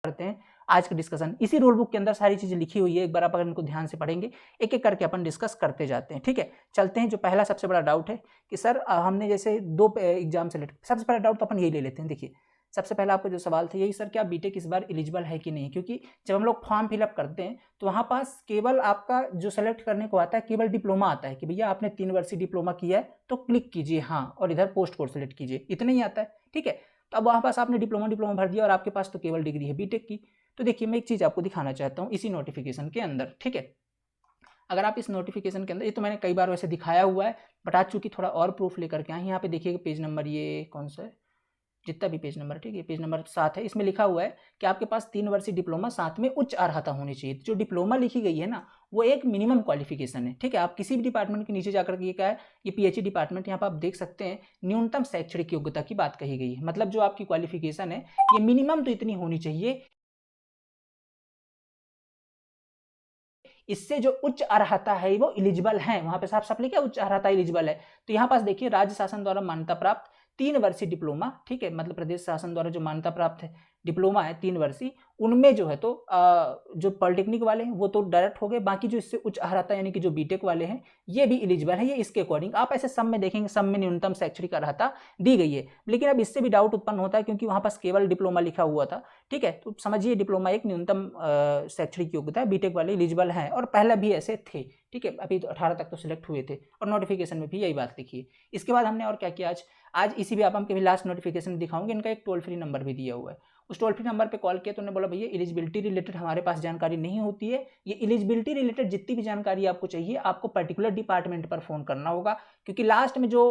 करते हैं आज का डिस्कशन। इसी रूल बुक के अंदर सारी चीजें लिखी हुई है, एक बार आप अगर इनको ध्यान से पढ़ेंगे एक एक करके अपन डिस्कस करते जाते हैं। ठीक है, चलते हैं। जो पहला सबसे बड़ा डाउट है कि सर हमने जैसे 2 एग्जाम सेलेक्ट, सबसे पहला डाउट तो अपन यही ले लेते हैं। देखिए सबसे पहला आपका जो सवाल था यही, सर क्या बीटेक इस बार एलिजिबल है कि नहीं, क्योंकि जब हम लोग फॉर्म फिलअप करते हैं तो वहाँ पास केवल आपका जो सेलेक्ट करने को आता है केवल डिप्लोमा आता है कि भैया आपने 3 वर्षीय डिप्लोमा किया है तो क्लिक कीजिए हाँ, और इधर पोस्ट कोर्स सेलेक्ट कीजिए, इतना ही आता है। ठीक है, तो अब वहाँ पास आपने डिप्लोमा भर दिया और आपके पास तो केवल डिग्री है बीटेक की। तो देखिए मैं एक चीज़ आपको दिखाना चाहता हूँ इसी नोटिफिकेशन के अंदर। ठीक है, अगर आप इस नोटिफिकेशन के अंदर, ये तो मैंने कई बार वैसे दिखाया हुआ है बट आज चूंकि थोड़ा और प्रूफ लेकर के आए, यहाँ पे देखिएगा पेज नंबर, ये कौन सा है, जितना भी पेज नंबर है, ठीक है, पेज नंबर 7 है। इसमें लिखा हुआ है कि आपके पास 3 वर्षीय डिप्लोमा साथ में उच्च अर्हता होनी चाहिए। जो डिप्लोमा लिखी गई है ना वो एक मिनिमम क्वालिफिकेशन है। ठीक है, आप किसी भी डिपार्टमेंट के नीचे जाकर के ये क्या है, ये पीएचडी डिपार्टमेंट, यहाँ पर आप देख सकते हैं न्यूनतम शैक्षणिक योग्यता की बात कही गई है। मतलब जो आपकी क्वालिफिकेशन है ये मिनिमम तो इतनी होनी चाहिए, इससे जो उच्च अर्हता है वो एलिजिबल है। वहां पे साफ साफ लिखा है उच्च अर्हता एलिजिबल है। तो यहाँ पास देखिए राज्य शासन द्वारा मान्यता प्राप्त 3 वर्षीय डिप्लोमा, ठीक है, मतलब प्रदेश शासन द्वारा जो मान्यता प्राप्त है डिप्लोमा है 3 वर्षीय, उनमें जो है तो जो पॉलिटेक्निक वाले हैं वो तो डायरेक्ट हो गए, बाकी जो इससे उच्च अर्हता यानी कि जो बीटेक वाले हैं ये भी एलिजिबल है। ये इसके अकॉर्डिंग आप ऐसे सब में देखेंगे, सब में न्यूनतम शैक्षणिक अर्हता दी गई है। लेकिन अब इससे भी डाउट उत्पन्न होता है क्योंकि वहां पास केवल डिप्लोमा लिखा हुआ था। ठीक है, तो समझिए डिप्लोमा एक न्यूनतम शैक्षणिक योग्यता है, बीटेक वाले एलिजिबल हैं और पहले भी ऐसे थे। ठीक है, अभी तो 18 तक तो सिलेक्ट हुए थे और नोटिफिकेशन में भी यही बात लिखी है। इसके बाद हमने और क्या किया, आज इसी भी आप के भी लास्ट नोटिफिकेशन दिखाऊंगे, इनका एक टोल फ्री नंबर भी दिया हुआ है। उस टोल फ्री नंबर पे कॉल किया तो उन्होंने बोला भैया एलिजिबिलिटी रिलेटेड हमारे पास जानकारी नहीं होती है, ये एलिजिबिलिटी रिलेटेड जितनी भी जानकारी आपको चाहिए आपको पर्टिकुलर डिपार्टमेंट पर फोन करना होगा, क्योंकि लास्ट में जो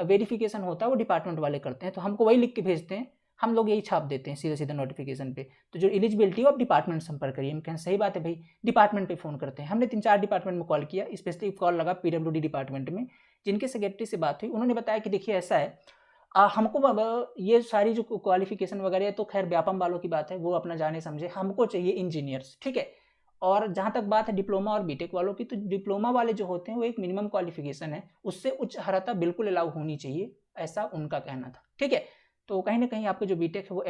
वेरिफिकेशन होता है वो डिपार्टमेंट वाले करते हैं, तो हमको वही लिख के भेजते हैं, हम लोग यही छाप देते हैं सीधे सीधे नोटिफिकेशन पे। तो जो एलिजिबिलिटी है आप डिपार्टमेंट संपर्क करिए। हम कहें सही बात है भाई, डिपार्टमेंट पे फोन करते हैं। हमने 3-4 डिपार्टमेंट में कॉल किया, स्पेशली कॉल लगा पीडब्ल्यूडी डिपार्टमेंट में, जिनके सेक्रेटरी से बात हुई, उन्होंने बताया कि देखिए ऐसा है, हमको ये सारी जो क्वालिफिकेशन वगैरह है तो खैर व्यापम वालों की बात है, वो अपना जाने समझे, हमको चाहिए इंजीनियर्स। ठीक है, और जहाँ तक बात है डिप्लोमा और बीटेक वालों की, तो डिप्लोमा वाले जो होते हैं वो एक मिनिमम क्वालिफिकेशन है, उससे उच्च अर्हता बिल्कुल अलाउ होनी चाहिए, ऐसा उनका कहना था। ठीक है, तो कहीं ना कहीं आपको जो बीटेक है वो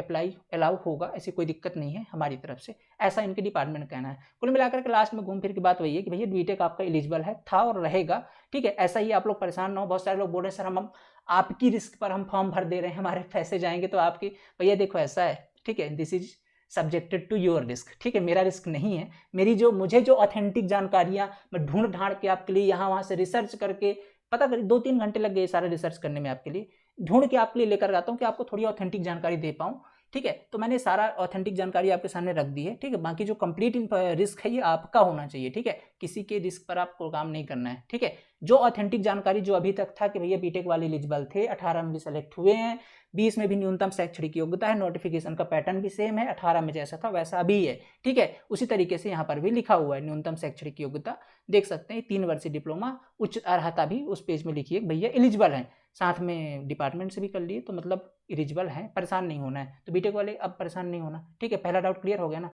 अलाउ होगा, ऐसी कोई दिक्कत नहीं है हमारी तरफ से, ऐसा इनके डिपार्टमेंट का कहना है। कुल मिलाकर के लास्ट में घूम फिर की बात वही है कि भैया बीटेक आपका एलिजिबल है, था और रहेगा। ठीक है, ऐसा ही आप लोग परेशान ना हो। बहुत सारे लोग बोल रहे हैं सर हम आपकी रिस्क पर हम फॉर्म भर दे रहे हैं, हमारे पैसे जाएंगे तो आपकी, भैया देखो ऐसा है, ठीक है, this is subjected to your risk. ठीक है, मेरा रिस्क नहीं है, मेरी जो मुझे जो ऑथेंटिक जानकारियां मैं ढूंढ ढांड के आपके लिए यहाँ वहां से रिसर्च करके, पता करिए 2-3 घंटे लग गए सारे रिसर्च करने में, आपके लिए ढूंढ के आपके लिए लेकर आता हूँ कि आपको थोड़ी ऑथेंटिक जानकारी दे पाऊँ। ठीक है, तो मैंने सारा ऑथेंटिक जानकारी आपके सामने रख दी है। ठीक है, बाकी जो कंप्लीट रिस्क है ये आपका होना चाहिए। ठीक है, किसी के रिस्क पर आपको काम नहीं करना है। ठीक है, जो ऑथेंटिक जानकारी जो अभी तक था कि भैया बीटेक वाले एलिजिबल थे, 18 में भी सेलेक्ट हुए हैं, 20 में भी न्यूनतम शैक्षणिक योग्यता है, नोटिफिकेशन का पैटर्न भी सेम है, 18 में जैसा था वैसा अभी है। ठीक है, उसी तरीके से यहाँ पर भी लिखा हुआ है न्यूनतम शैक्षणिक योग्यता, देख सकते हैं 3 वर्षीय डिप्लोमा, उच्च अर्हता भी उस पेज में लिखिए भैया एलिजिबल है, साथ में डिपार्टमेंट से भी कर लिए तो मतलब एलिजिबल है, परेशान नहीं होना है। तो बीटेक वाले अब परेशान नहीं होना। ठीक है, पहला डाउट क्लियर हो गया ना।